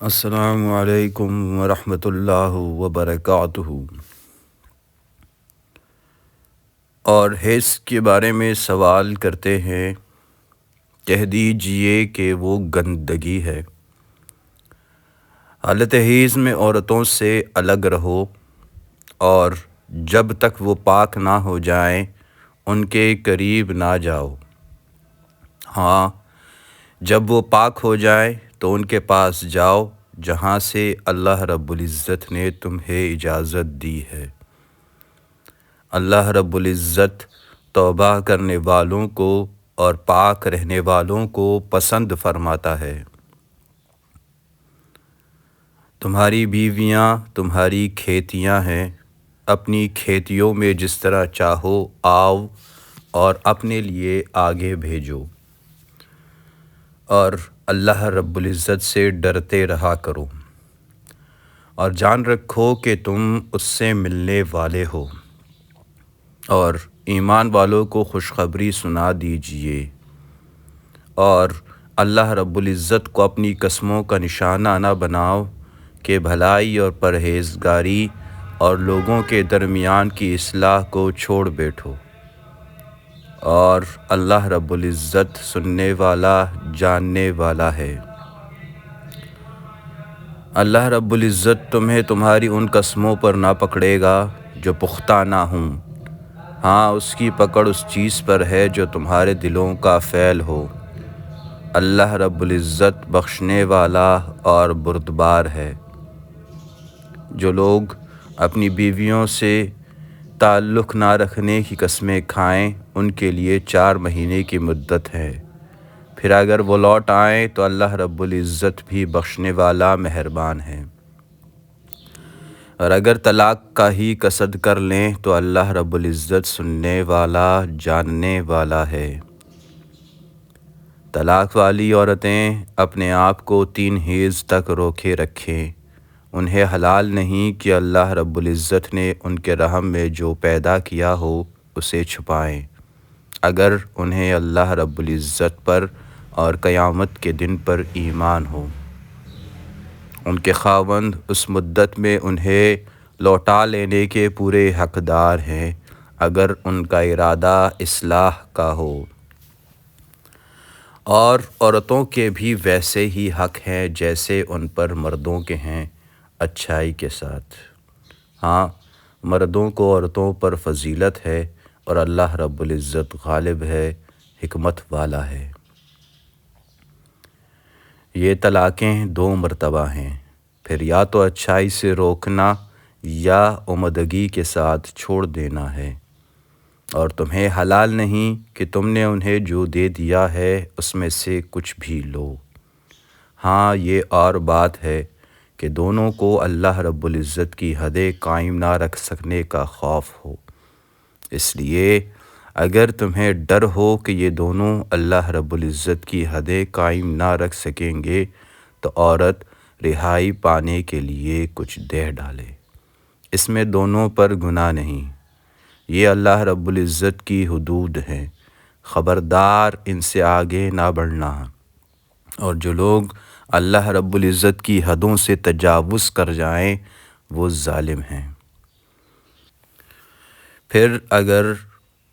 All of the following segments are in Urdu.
السلام علیکم ورحمۃ اللہ وبرکاتہ۔ اور حیض کے بارے میں سوال کرتے ہیں، کہہ دیجئے کہ وہ گندگی ہے۔ حالت حیض میں عورتوں سے الگ رہو، اور جب تک وہ پاک نہ ہو جائیں ان کے قریب نہ جاؤ۔ ہاں، جب وہ پاک ہو جائیں تو ان کے پاس جاؤ جہاں سے اللہ رب العزت نے تمہیں اجازت دی ہے۔ اللہ رب العزت توبہ کرنے والوں کو اور پاک رہنے والوں کو پسند فرماتا ہے۔ تمہاری بیویاں تمہاری کھیتیاں ہیں، اپنی کھیتیوں میں جس طرح چاہو آؤ اور اپنے لیے آگے بھیجو، اور اللہ رب العزت سے ڈرتے رہا کرو، اور جان رکھو کہ تم اس سے ملنے والے ہو، اور ایمان والوں کو خوشخبری سنا دیجئے، اور اللہ رب العزت کو اپنی قسموں کا نشانہ نہ بناؤ کہ بھلائی اور پرہیزگاری اور لوگوں کے درمیان کی اصلاح کو چھوڑ بیٹھو، اور اللہ رب العزت سننے والا جاننے والا ہے۔ اللہ رب العزت تمہیں تمہاری ان قسموں پر نہ پکڑے گا جو پختہ نہ ہوں، ہاں اس کی پکڑ اس چیز پر ہے جو تمہارے دلوں کا فعل ہو۔ اللہ رب العزت بخشنے والا اور بردبار ہے۔ جو لوگ اپنی بیویوں سے تعلق نہ رکھنے کی قسمیں کھائیں ان کے لیے 4 مہینے کی مدت ہے، پھر اگر وہ لوٹ آئیں تو اللہ رب العزت بھی بخشنے والا مہربان ہے۔ اور اگر طلاق کا ہی قصد کر لیں تو اللہ رب العزت سننے والا جاننے والا ہے۔ طلاق والی عورتیں اپنے آپ کو 3 حیض تک روکے رکھیں، انہیں حلال نہیں کہ اللہ رب العزت نے ان کے رحم میں جو پیدا کیا ہو اسے چھپائیں، اگر انہیں اللہ رب العزت پر اور قیامت کے دن پر ایمان ہو۔ ان کے خاوند اس مدت میں انہیں لوٹا لینے کے پورے حقدار ہیں اگر ان کا ارادہ اصلاح کا ہو۔ اور عورتوں کے بھی ویسے ہی حق ہیں جیسے ان پر مردوں کے ہیں، اچھائی کے ساتھ۔ ہاں، مردوں کو عورتوں پر فضیلت ہے اور اللہ رب العزت غالب ہے، حکمت والا ہے۔ یہ طلاقیں 2 مرتبہ ہیں، پھر یا تو اچھائی سے روکنا یا عمدگی کے ساتھ چھوڑ دینا ہے، اور تمہیں حلال نہیں کہ تم نے انہیں جو دے دیا ہے اس میں سے کچھ بھی لو۔ ہاں، یہ اور بات ہے کہ دونوں کو اللہ رب العزت کی حدیں قائم نہ رکھ سکنے کا خوف ہو، اس لیے اگر تمہیں ڈر ہو کہ یہ دونوں اللہ رب العزت کی حدیں قائم نہ رکھ سکیں گے تو عورت رہائی پانے کے لیے کچھ دے ڈالے، اس میں دونوں پر گناہ نہیں۔ یہ اللہ رب العزت کی حدود ہیں، خبردار ان سے آگے نہ بڑھنا، اور جو لوگ اللہ رب العزت کی حدوں سے تجاوز کر جائیں وہ ظالم ہیں۔ پھر اگر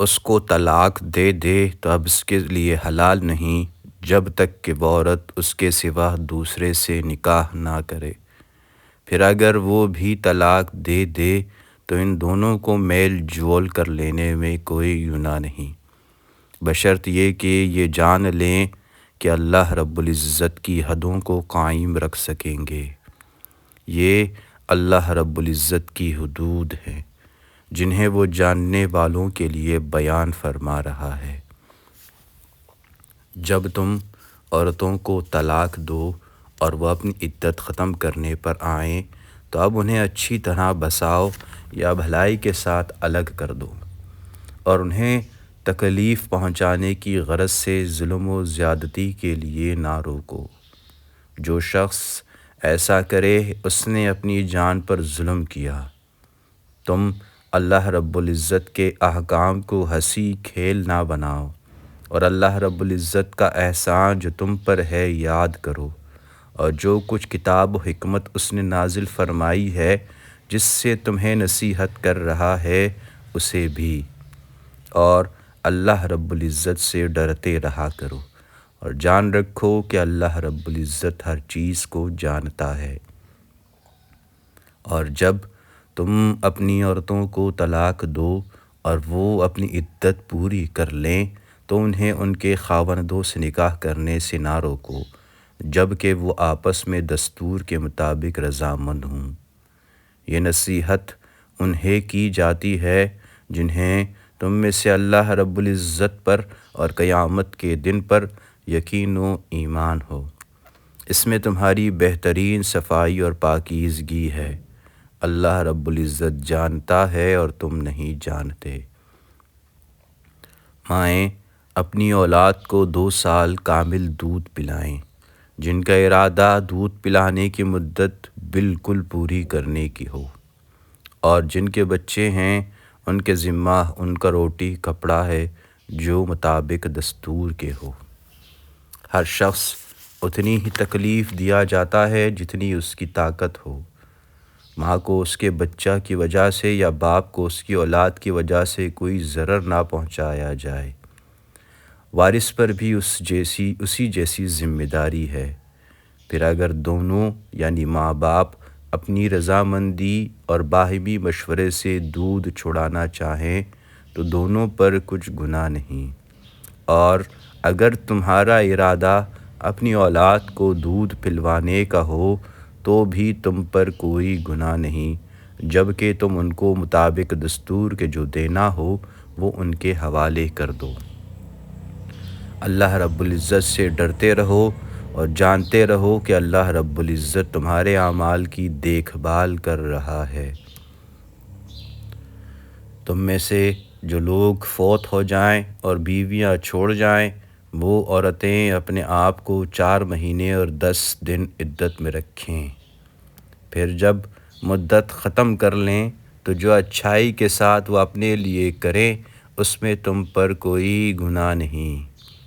اس کو طلاق دے دے تو اب اس کے لیے حلال نہیں جب تک کہ وہ عورت اس کے سوا دوسرے سے نکاح نہ کرے، پھر اگر وہ بھی طلاق دے دے تو ان دونوں کو میل جول کر لینے میں کوئی گناہ نہیں، بشرط یہ کہ یہ جان لیں کہ اللہ رب العزت کی حدوں کو قائم رکھ سکیں گے۔ یہ اللہ رب العزت کی حدود ہیں جنہیں وہ جاننے والوں کے لیے بیان فرما رہا ہے۔ جب تم عورتوں کو طلاق دو اور وہ اپنی عدت ختم کرنے پر آئیں تو اب انہیں اچھی طرح بساؤ یا بھلائی کے ساتھ الگ کر دو، اور انہیں تکلیف پہنچانے کی غرض سے ظلم و زیادتی کے لیے نہ روکو۔ جو شخص ایسا کرے اس نے اپنی جان پر ظلم کیا۔ تم اللہ رب العزت کے احکام کو ہنسی کھیل نہ بناؤ، اور اللہ رب العزت کا احسان جو تم پر ہے یاد کرو، اور جو کچھ کتاب و حکمت اس نے نازل فرمائی ہے جس سے تمہیں نصیحت کر رہا ہے اسے بھی، اور اللہ رب العزت سے ڈرتے رہا کرو، اور جان رکھو کہ اللہ رب العزت ہر چیز کو جانتا ہے۔ اور جب تم اپنی عورتوں کو طلاق دو اور وہ اپنی عدت پوری کر لیں تو انہیں ان کے خاوندوں سے نکاح کرنے سے نہ روکو جب کہ وہ آپس میں دستور کے مطابق رضامند ہوں۔ یہ نصیحت انہیں کی جاتی ہے جنہیں تم میں سے اللہ رب العزت پر اور قیامت کے دن پر یقین و ایمان ہو۔ اس میں تمہاری بہترین صفائی اور پاکیزگی ہے۔ اللہ رب العزت جانتا ہے اور تم نہیں جانتے۔ مائیں اپنی اولاد کو 2 سال کامل دودھ پلائیں، جن کا ارادہ دودھ پلانے کی مدت بالکل پوری کرنے کی ہو، اور جن کے بچے ہیں ان کے ذمہ ان کا روٹی کپڑا ہے جو مطابق دستور کے ہو۔ ہر شخص اتنی ہی تکلیف دیا جاتا ہے جتنی اس کی طاقت ہو۔ ماں کو اس کے بچہ کی وجہ سے یا باپ کو اس کی اولاد کی وجہ سے کوئی ضرر نہ پہنچایا جائے۔ وارث پر بھی اسی جیسی ذمہ داری ہے۔ پھر اگر دونوں یعنی ماں باپ اپنی رضامندی اور باہمی مشورے سے دودھ چھڑانا چاہیں تو دونوں پر کچھ گناہ نہیں، اور اگر تمہارا ارادہ اپنی اولاد کو دودھ پلوانے کا ہو تو بھی تم پر کوئی گناہ نہیں، جب کہ تم ان کو مطابق دستور کے جو دینا ہو وہ ان کے حوالے کر دو۔ اللہ رب العزت سے ڈرتے رہو اور جانتے رہو کہ اللہ رب العزت تمہارے اعمال کی دیکھ بھال کر رہا ہے۔ تم میں سے جو لوگ فوت ہو جائیں اور بیویاں چھوڑ جائیں وہ عورتیں اپنے آپ کو 4 مہینے اور 10 دن عدت میں رکھیں۔ پھر جب مدت ختم کر لیں تو جو اچھائی کے ساتھ وہ اپنے لیے کریں اس میں تم پر کوئی گناہ نہیں،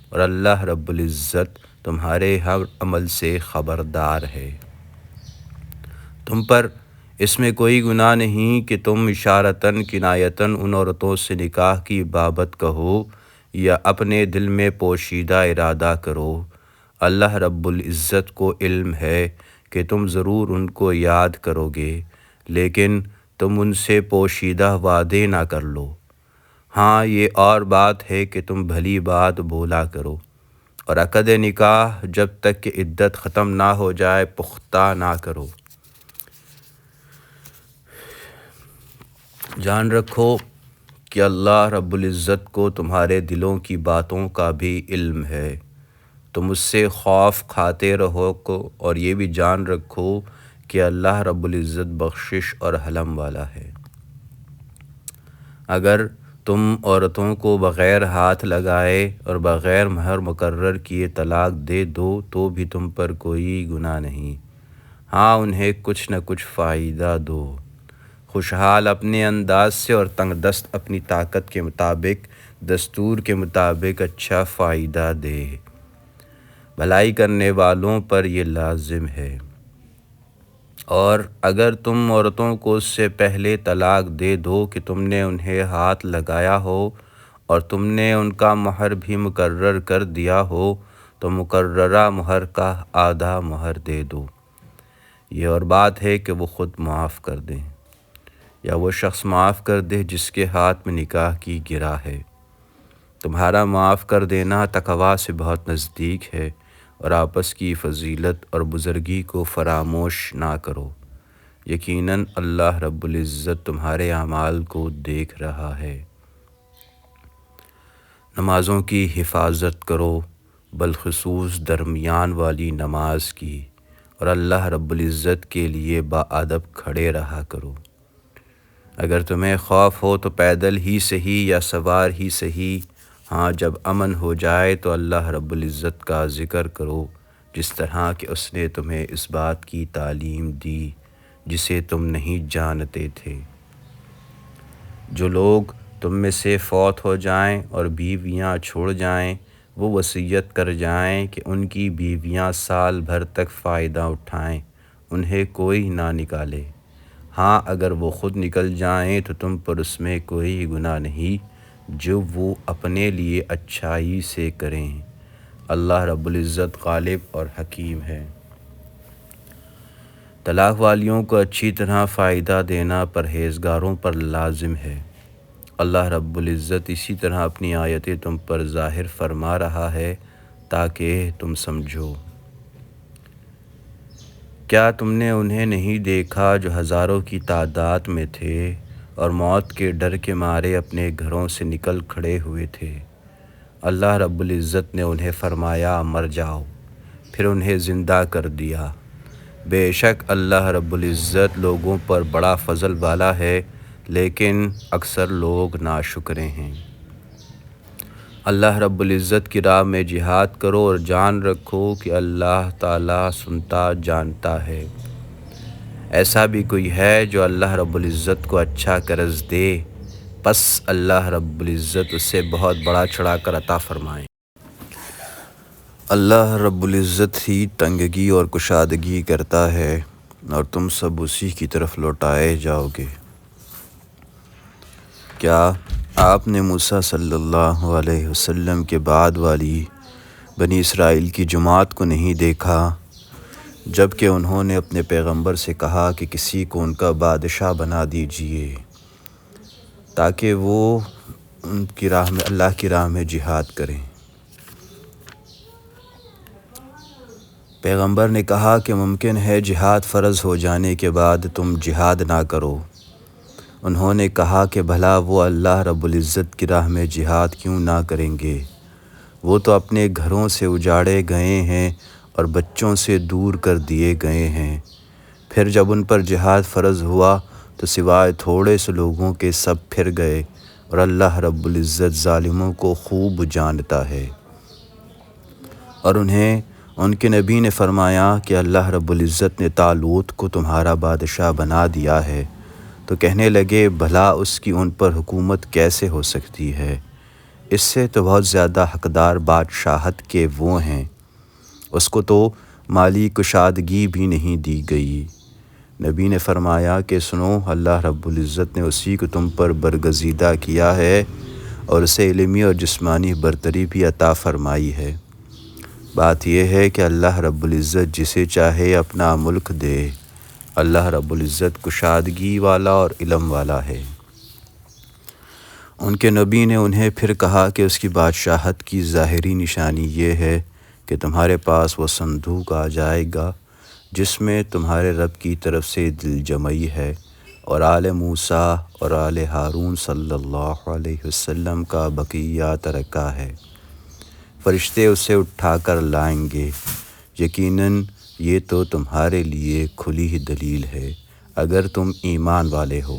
اور اللہ رب العزت تمہارے ہر عمل سے خبردار ہے۔ تم پر اس میں کوئی گناہ نہیں کہ تم اشارتاً کنایتاً ان عورتوں سے نکاح کی بابت کہو یا اپنے دل میں پوشیدہ ارادہ کرو۔ اللہ رب العزت کو علم ہے کہ تم ضرور ان کو یاد کرو گے، لیکن تم ان سے پوشیدہ وعدے نہ کر لو۔ ہاں یہ اور بات ہے کہ تم بھلی بات بولا کرو، اور عقد نکاح جب تک کہ عدت ختم نہ ہو جائے پختہ نہ کرو۔ جان رکھو کہ اللہ رب العزت کو تمہارے دلوں کی باتوں کا بھی علم ہے۔ تم اس سے خوف کھاتے رہو اور یہ بھی جان رکھو کہ اللہ رب العزت بخشش اور حلم والا ہے۔ اگر تم عورتوں کو بغیر ہاتھ لگائے اور بغیر مہر مقرر کیے طلاق دے دو تو بھی تم پر کوئی گناہ نہیں۔ ہاں انہیں کچھ نہ کچھ فائدہ دو، خوشحال اپنے انداز سے اور تنگ دست اپنی طاقت کے مطابق دستور کے مطابق اچھا فائدہ دے۔ بھلائی کرنے والوں پر یہ لازم ہے۔ اور اگر تم عورتوں کو اس سے پہلے طلاق دے دو کہ تم نے انہیں ہاتھ لگایا ہو اور تم نے ان کا مہر بھی مقرر کر دیا ہو تو مقررہ مہر کا آدھا مہر دے دو۔ یہ اور بات ہے کہ وہ خود معاف کر دیں یا وہ شخص معاف کر دے جس کے ہاتھ میں نکاح کی گرہ ہے۔ تمہارا معاف کر دینا تقویٰ سے بہت نزدیک ہے، اور آپس کی فضیلت اور بزرگی کو فراموش نہ کرو۔ یقیناً اللہ رب العزت تمہارے اعمال کو دیکھ رہا ہے۔ نمازوں کی حفاظت کرو، بالخصوص درمیان والی نماز کی، اور اللہ رب العزت کے لیے باادب کھڑے رہا کرو۔ اگر تمہیں خوف ہو تو پیدل ہی صحیح یا سوار ہی صحیح، ہاں جب امن ہو جائے تو اللہ رب العزت کا ذکر کرو جس طرح کہ اس نے تمہیں اس بات کی تعلیم دی جسے تم نہیں جانتے تھے۔ جو لوگ تم میں سے فوت ہو جائیں اور بیویاں چھوڑ جائیں وہ وصیت کر جائیں کہ ان کی بیویاں سال بھر تک فائدہ اٹھائیں، انہیں کوئی نہ نکالے۔ ہاں اگر وہ خود نکل جائیں تو تم پر اس میں کوئی گناہ نہیں جو وہ اپنے لیے اچھائی سے کریں۔ اللہ رب العزت غالب اور حکیم ہے۔ طلاق والیوں کو اچھی طرح فائدہ دینا پرہیزگاروں پر لازم ہے۔ اللہ رب العزت اسی طرح اپنی آیتیں تم پر ظاہر فرما رہا ہے تاکہ تم سمجھو۔ کیا تم نے انہیں نہیں دیکھا جو ہزاروں کی تعداد میں تھے اور موت کے ڈر کے مارے اپنے گھروں سے نکل کھڑے ہوئے تھے؟ اللہ رب العزت نے انہیں فرمایا مر جاؤ، پھر انہیں زندہ کر دیا۔ بے شک اللہ رب العزت لوگوں پر بڑا فضل والا ہے، لیکن اکثر لوگ ناشکرے ہیں۔ اللہ رب العزت کی راہ میں جہاد کرو اور جان رکھو کہ اللہ تعالیٰ سنتا جانتا ہے۔ ایسا بھی کوئی ہے جو اللہ رب العزت کو اچھا قرض دے، پس اللہ رب العزت اسے بہت بڑا چڑھا کر عطا فرمائے۔ اللہ رب العزت ہی تنگی اور کشادگی کرتا ہے اور تم سب اسی کی طرف لوٹائے جاؤ گے۔ کیا آپ نے موسیٰ صلی اللہ علیہ وسلم کے بعد والی بنی اسرائیل کی جماعت کو نہیں دیکھا جب کہ انہوں نے اپنے پیغمبر سے کہا کہ کسی کو ان کا بادشاہ بنا دیجئے تاکہ وہ ان کی راہ میں اللہ کی راہ میں جہاد کریں؟ پیغمبر نے کہا کہ ممکن ہے جہاد فرض ہو جانے کے بعد تم جہاد نہ کرو۔ انہوں نے کہا کہ بھلا وہ اللہ رب العزت کی راہ میں جہاد کیوں نہ کریں گے؟ وہ تو اپنے گھروں سے اجاڑے گئے ہیں اور بچوں سے دور کر دیے گئے ہیں۔ پھر جب ان پر جہاد فرض ہوا تو سوائے تھوڑے سے لوگوں کے سب پھر گئے، اور اللہ رب العزت ظالموں کو خوب جانتا ہے۔ اور انہیں ان کے نبی نے فرمایا کہ اللہ رب العزت نے طالوت کو تمہارا بادشاہ بنا دیا ہے، تو کہنے لگے بھلا اس کی ان پر حکومت کیسے ہو سکتی ہے؟ اس سے تو بہت زیادہ حقدار بادشاہت کے وہ ہیں، اس کو تو مالی کشادگی بھی نہیں دی گئی۔ نبی نے فرمایا کہ سنو، اللہ رب العزت نے اسی کو تم پر برگزیدہ کیا ہے اور اسے علمی اور جسمانی برتری بھی عطا فرمائی ہے۔ بات یہ ہے کہ اللہ رب العزت جسے چاہے اپنا ملک دے۔ اللہ رب العزت کشادگی والا اور علم والا ہے۔ ان کے نبی نے انہیں پھر کہا کہ اس کی بادشاہت کی ظاہری نشانی یہ ہے کہ تمہارے پاس وہ صندوق آ جائے گا جس میں تمہارے رب کی طرف سے دل جمعی ہے، اور آل موسیٰ اور آل ہارون صلی اللہ علیہ وسلم کا بقیات رکھا ہے۔ فرشتے اسے اٹھا کر لائیں گے۔ یقیناً یہ تو تمہارے لیے کھلی ہی دلیل ہے اگر تم ایمان والے ہو۔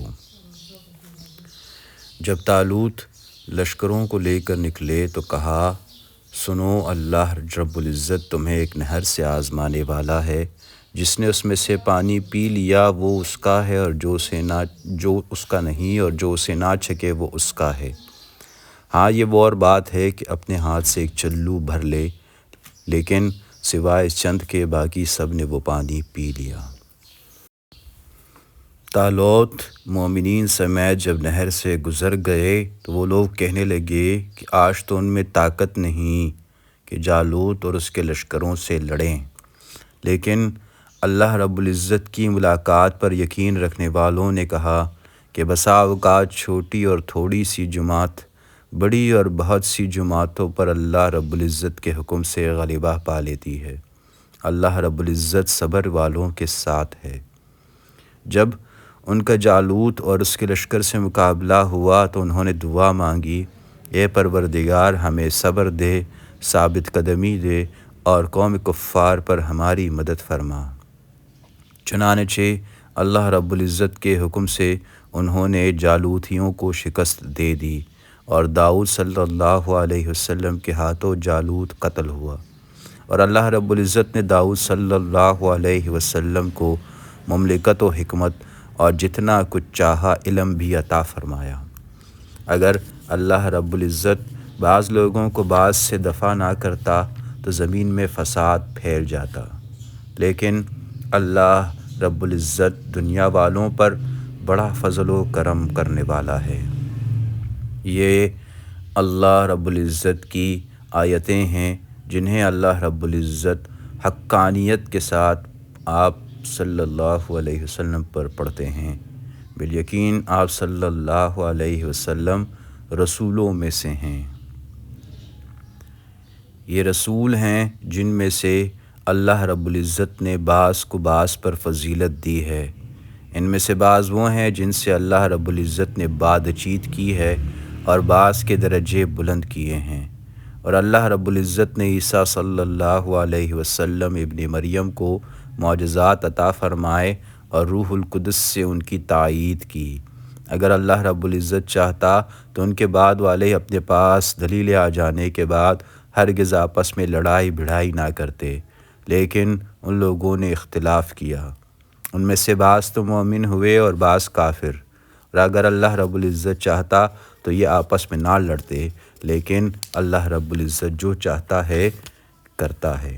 جب طالوت لشکروں کو لے کر نکلے تو کہا سنو، اللہ رب العزت تمہیں ایک نہر سے آزمانے والا ہے، جس نے اس میں سے پانی پی لیا وہ اس کا ہے، اور جو اس کا نہیں اور جو اسے نہ چھکے وہ اس کا ہے۔ ہاں یہ وہ اور بات ہے کہ اپنے ہاتھ سے ایک چلو بھر لے، لیکن سوائے چند کے باقی سب نے وہ پانی پی لیا۔ طالوت مومنین سمیت جب نہر سے گزر گئے تو وہ لوگ کہنے لگے کہ آج تو ان میں طاقت نہیں کہ جالوت اور اس کے لشکروں سے لڑیں، لیکن اللہ رب العزت کی ملاقات پر یقین رکھنے والوں نے کہا کہ بسا اوقات چھوٹی اور تھوڑی سی جماعت بڑی اور بہت سی جماعتوں پر اللہ رب العزت کے حکم سے غلبہ پا لیتی ہے۔ اللہ رب العزت صبر والوں کے ساتھ ہے۔ جب ان کا جالوت اور اس کے لشکر سے مقابلہ ہوا تو انہوں نے دعا مانگی، اے پروردگار ہمیں صبر دے، ثابت قدمی دے اور قوم کفار پر ہماری مدد فرما۔ چنانچہ اللہ رب العزت کے حکم سے انہوں نے جالوتیوں کو شکست دے دی، اور داؤد صلی اللہ علیہ وسلم کے ہاتھوں جالوت قتل ہوا، اور اللہ رب العزت نے داؤد صلی اللہ علیہ وسلم کو مملکت و حکمت اور جتنا کچھ چاہا علم بھی عطا فرمایا۔ اگر اللہ رب العزت بعض لوگوں کو بعض سے دفع نہ کرتا تو زمین میں فساد پھیل جاتا، لیکن اللہ رب العزت دنیا والوں پر بڑا فضل و کرم کرنے والا ہے۔ یہ اللہ رب العزت کی آیتیں ہیں جنہیں اللہ رب العزت حقانیت کے ساتھ آپ صلی اللہ علیہ وسلم پر پڑھتے ہیں۔ بالیقین آپ صلی اللہ علیہ وسلم رسولوں میں سے ہیں۔ یہ رسول ہیں جن میں سے اللہ رب العزت نے بعض کو بعض پر فضیلت دی ہے۔ ان میں سے بعض وہ ہیں جن سے اللہ رب العزت نے بات چیت کی ہے اور بعض کے درجے بلند کیے ہیں، اور اللہ رب العزت نے عیسیٰ صلی اللہ علیہ وسلم ابن مریم کو معجزات عطا فرمائے اور روح القدس سے ان کی تائید کی۔ اگر اللہ رب العزت چاہتا تو ان کے بعد والے اپنے پاس دلیل آ جانے کے بعد ہرگز آپس میں لڑائی بھڑائی نہ کرتے، لیکن ان لوگوں نے اختلاف کیا۔ ان میں سے بعض تو مومن ہوئے اور بعض کافر، اور اگر اللہ رب العزت چاہتا تو یہ آپس میں نہ لڑتے، لیکن اللہ رب العزت جو چاہتا ہے کرتا ہے۔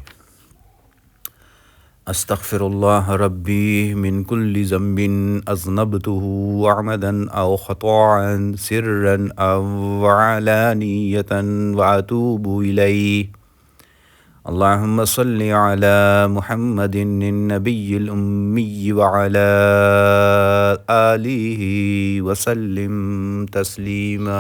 استغفر اللہ ربی من کل ذنب اذنبته عمدا او خطأ سرا او علانیة واتوب الیہ۔ اللہم صل علی محمد النبی الامی وعلی آلہ وسلم تسلیما۔